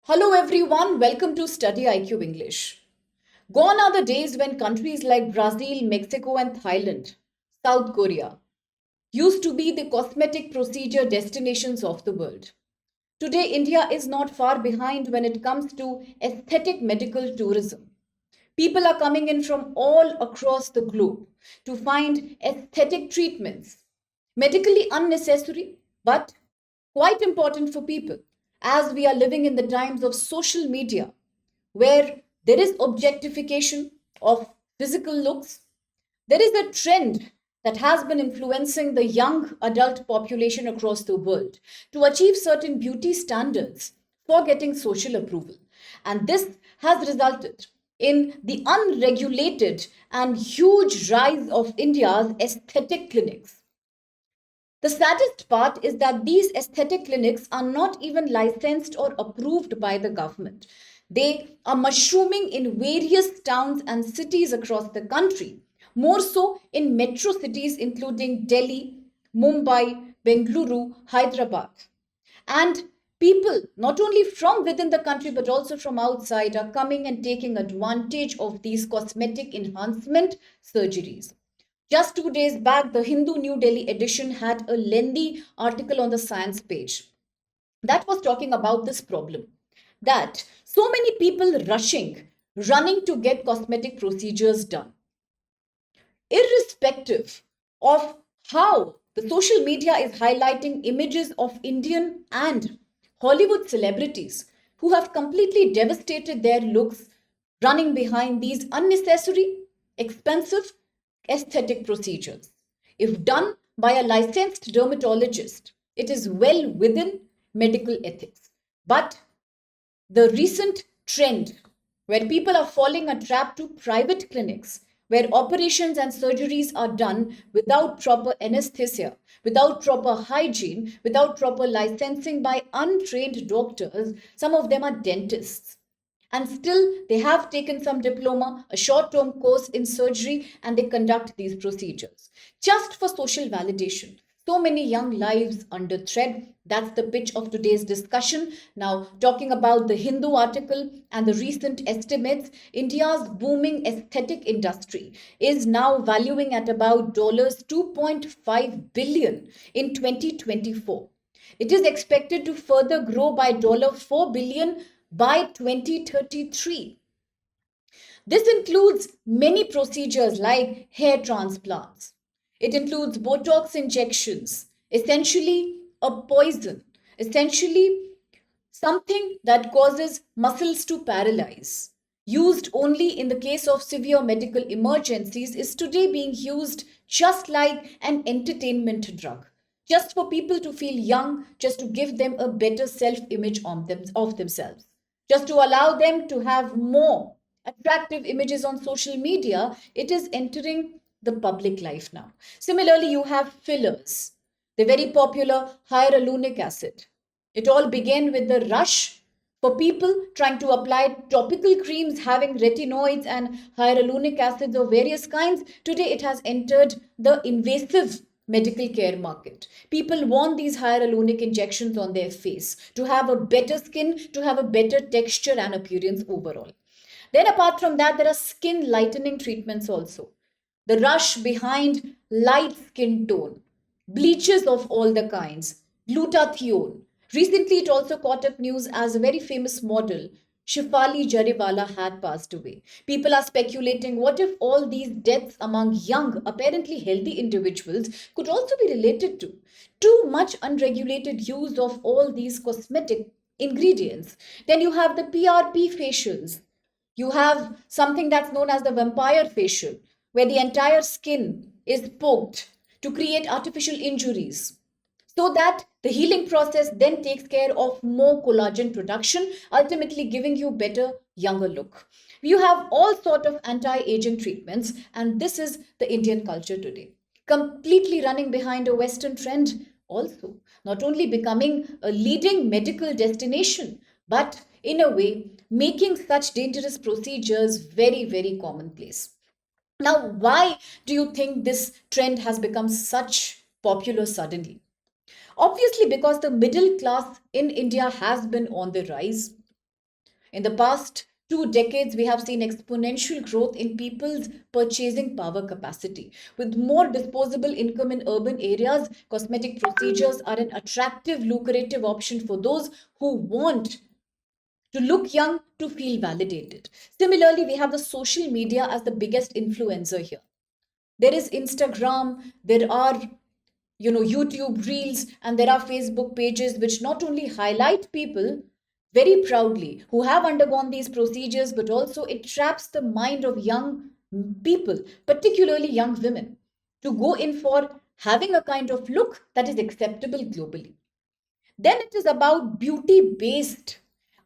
Hello everyone, welcome to StudyIQ English. Gone are the days when countries like Brazil, Mexico, and Thailand, South Korea, used to be the cosmetic procedure destinations of the world. Today, India is not far behind when it comes to aesthetic medical tourism. People are coming in from all across the globe to find aesthetic treatments, medically unnecessary, but quite important for people as we are living in the times of social media where there is objectification of physical looks. There is a trend that has been influencing the young adult population across the world to achieve certain beauty standards for getting social approval. And this has resulted in the unregulated and huge rise of India's aesthetic clinics. The saddest part is that these aesthetic clinics are not even licensed or approved by the government. They are mushrooming in various towns and cities across the country, more so in metro cities including Delhi, Mumbai, Bengaluru, Hyderabad. And people, not only from within the country but also from outside, are coming and taking advantage of these cosmetic enhancement surgeries. Just 2 days back, the Hindu New Delhi edition had a lengthy article on the science page that was talking about this problem. That so many people running to get cosmetic procedures done, irrespective of how the social media is highlighting images of Indian and Hollywood celebrities who have completely devastated their looks running behind these unnecessary, expensive aesthetic procedures. If done by a licensed dermatologist, it is well within medical ethics. But the recent trend where people are falling a trap to private clinics where operations and surgeries are done without proper anesthesia, without proper hygiene, without proper licensing by untrained doctors. Some of them are dentists. And still, they have taken some diploma, a short term course in surgery, and they conduct these procedures just for social validation. So many young lives under threat. That's the pitch of today's discussion. Now, talking about the Hindu article and the recent estimates, India's booming aesthetic industry is now valuing at about $2.5 billion in 2024. It is expected to further grow by $4 billion by 2033. This includes many procedures like hair transplants. It includes Botox injections, essentially a poison, essentially something that causes muscles to paralyze. Used only in the case of severe medical emergencies, is today being used just like an entertainment drug. Just for people to feel young, just to give them a better self image of themselves, just to allow them to have more attractive images on social media, it is entering the public life now. Similarly, you have fillers, the very popular hyaluronic acid. It all began with the rush for people trying to apply topical creams having retinoids and hyaluronic acids of various kinds. Today, it has entered the invasive medical care market. People want these hyaluronic injections on their face to have a better skin, to have a better texture and appearance overall. Then, apart from that, there are skin lightening treatments also. The rush behind light skin tone, bleaches of all the kinds, glutathione. Recently, it also caught up news as a very famous model, Shifali Jariwala, had passed away. People are speculating what if all these deaths among young, apparently healthy individuals could also be related to too much unregulated use of all these cosmetic ingredients. Then you have the PRP facials, you have something that's known as the vampire facial, where the entire skin is poked to create artificial injuries so that the healing process then takes care of more collagen production, ultimately giving you better younger look. You have all sort of anti-aging treatments, and this is the Indian culture today, completely running behind a western trend, also not only becoming a leading medical destination but in a way making such dangerous procedures very, very commonplace. Now, why do you think this trend has become such popular suddenly? Obviously, because the middle class in India has been on the rise. In the past 2 decades, we have seen exponential growth in people's purchasing power capacity. With more disposable income in urban areas, cosmetic procedures are an attractive, lucrative option for those who want to look young, to feel validated. Similarly, we have the social media as the biggest influencer here. There is Instagram, there are YouTube reels, and there are Facebook pages which not only highlight people very proudly who have undergone these procedures, but also it traps the mind of young people, particularly young women, to go in for having a kind of look that is acceptable globally. Then it is about beauty based,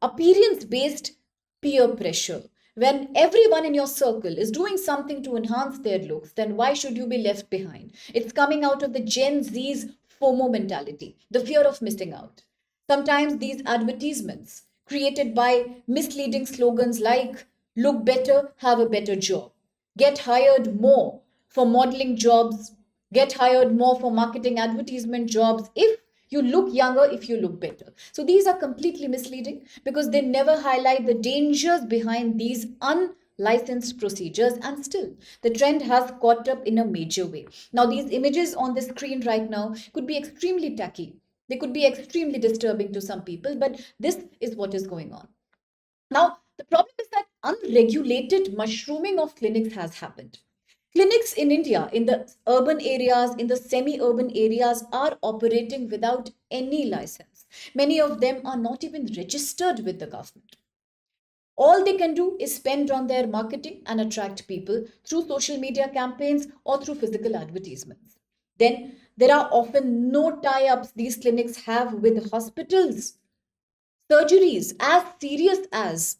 appearance based peer pressure. When everyone in your circle is doing something to enhance their looks, then why should you be left behind? It's coming out of the Gen Z's FOMO mentality, the fear of missing out. Sometimes these advertisements, created by misleading slogans like look better, have a better job, get hired more for modeling jobs, get hired more for marketing advertisement jobs, if you look younger, if you look better. So these are completely misleading because they never highlight the dangers behind these unlicensed procedures, and still the trend has caught up in a major way. Now these images on the screen right now could be extremely tacky, they could be extremely disturbing to some people, but this is what is going on. Now the problem is that unregulated mushrooming of clinics has happened. Clinics in India, in the urban areas, in the semi urban areas, are operating without any license. Many of them are not even registered with the government. All they can do is spend on their marketing and attract people through social media campaigns or through physical advertisements. Then there are often no tie ups these clinics have with hospitals. Surgeries as serious as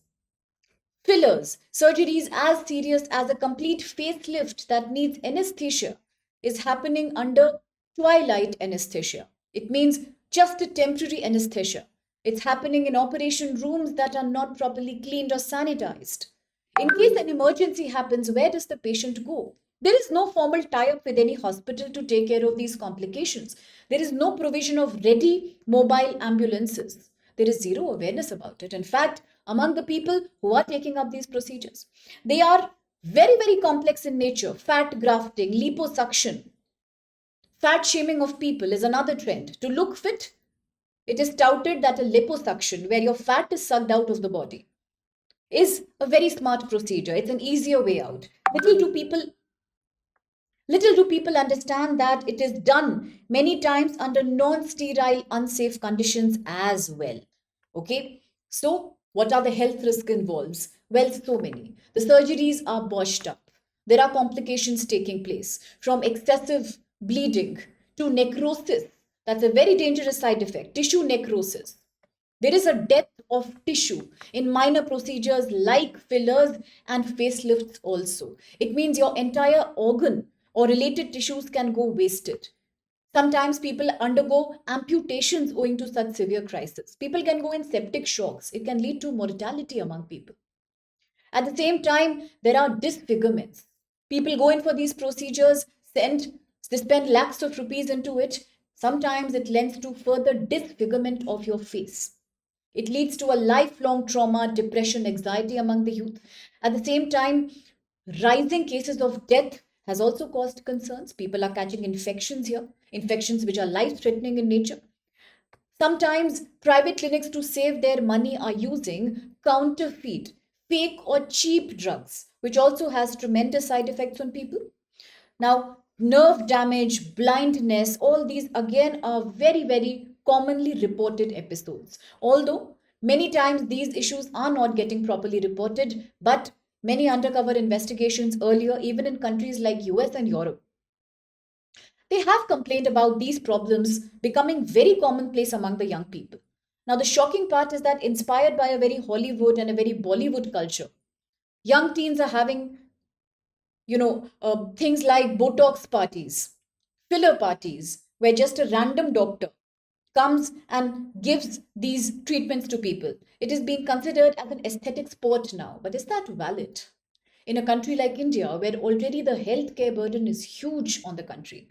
fillers, surgeries as serious as a complete facelift that needs anesthesia, is happening under twilight anesthesia. It means just a temporary anesthesia. It's happening in operation rooms that are not properly cleaned or sanitized. In case an emergency happens, where does the patient go? There is no formal tie up with any hospital to take care of these complications. There is no provision of ready mobile ambulances. There is zero awareness about it. In fact, among the people who are taking up these procedures, they are very, very complex in nature. Fat grafting, liposuction, fat shaming of people is another trend. To look fit, it is touted that a liposuction, where your fat is sucked out of the body, is a very smart procedure. It's an easier way out. Little do people understand that it is done many times under non-sterile, unsafe conditions as well. Okay, so what are the health risks involved? Well, so many. The surgeries are botched up. There are complications taking place, from excessive bleeding to necrosis. That's a very dangerous side effect, tissue necrosis. There is a death of tissue in minor procedures like fillers and facelifts also. It means your entire organ or related tissues can go wasted. Sometimes people undergo amputations owing to such severe crisis. People can go in septic shocks. It can lead to mortality among people. At the same time, there are disfigurements. People go in for these procedures, they spend lakhs of rupees into it. Sometimes it lends to further disfigurement of your face. It leads to a lifelong trauma, depression, anxiety among the youth. At the same time, rising cases of death has also caused concerns. People are catching infections here, infections which are life threatening in nature. Sometimes private clinics, to save their money, are using counterfeit, fake or cheap drugs, which also has tremendous side effects on people. Now, nerve damage, blindness, all these again are very, very commonly reported episodes. Although many times these issues are not getting properly reported, but many undercover investigations earlier, even in countries like US and Europe, they have complained about these problems becoming very commonplace among the young people. Now, the shocking part is that, inspired by a very Hollywood and a very Bollywood culture, young teens are having, things like Botox parties, filler parties, where just a random doctor comes and gives these treatments to people. It is being considered as an aesthetic sport now. But is that valid? In a country like India, where already the healthcare burden is huge on the country,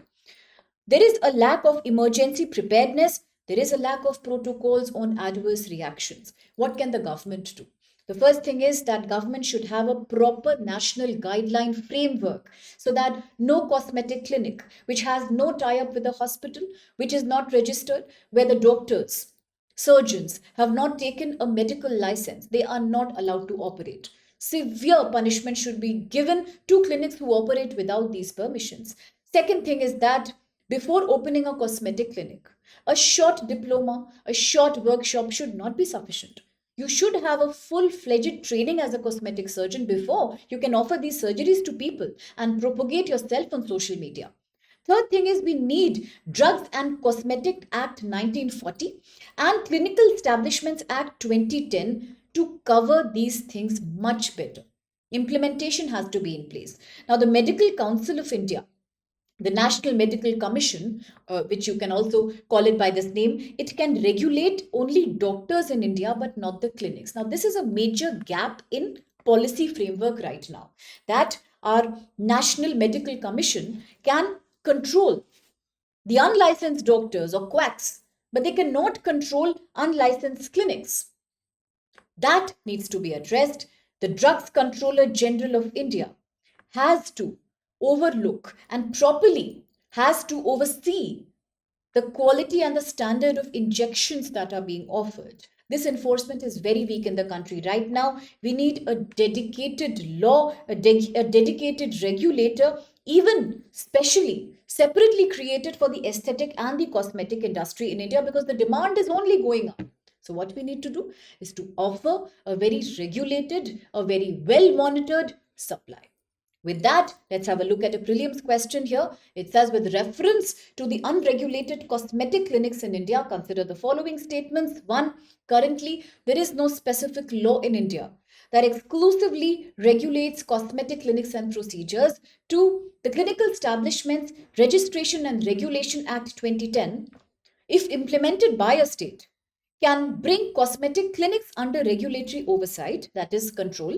there is a lack of emergency preparedness. There is a lack of protocols on adverse reactions. What can the government do? The first thing is that government should have a proper national guideline framework so that no cosmetic clinic which has no tie-up with a hospital, which is not registered, where the doctors, surgeons have not taken a medical license, they are not allowed to operate. Severe punishment should be given to clinics who operate without these permissions. Second thing is that before opening a cosmetic clinic, a short diploma, a short workshop should not be sufficient. You should have a full-fledged training as a cosmetic surgeon before you can offer these surgeries to people and propagate yourself on social media. Third thing is we need Drugs and Cosmetic Act 1940 and Clinical Establishments Act 2010 to cover these things much better. Implementation has to be in place. Now, the Medical Council of India, the National Medical Commission, which you can also call it by this name, it can regulate only doctors in India but not the clinics. Now, this is a major gap in policy framework right now, that our National Medical Commission can control the unlicensed doctors or quacks, but they cannot control unlicensed clinics. That needs to be addressed. The Drugs Controller General of India has to overlook and properly has to oversee the quality and the standard of injections that are being offered. This enforcement is very weak in the country right now. We need a dedicated law, a dedicated regulator, even specially separately created for the aesthetic and the cosmetic industry in India, because the demand is only going up. So what we need to do is to offer a very regulated, a very well monitored supply. With that, let's have a look at a prelims question here. It says, with reference to the unregulated cosmetic clinics in India, consider the following statements. 1. Currently, there is no specific law in India that exclusively regulates cosmetic clinics and procedures. 2. The Clinical Establishments Registration and Regulation Act 2010, if implemented by a state, can bring cosmetic clinics under regulatory oversight, that is control.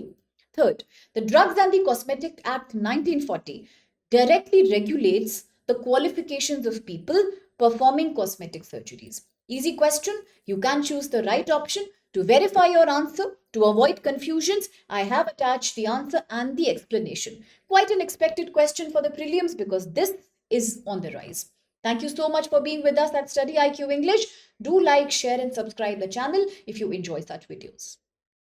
Third, the Drugs and the Cosmetic Act 1940 directly regulates the qualifications of people performing cosmetic surgeries. Easy question. You can choose the right option. To verify your answer, to avoid confusions, I have attached the answer and the explanation. Quite an expected question for the prelims because this is on the rise. Thank you so much for being with us at Study IQ English. Do like, share and subscribe the channel if you enjoy such videos.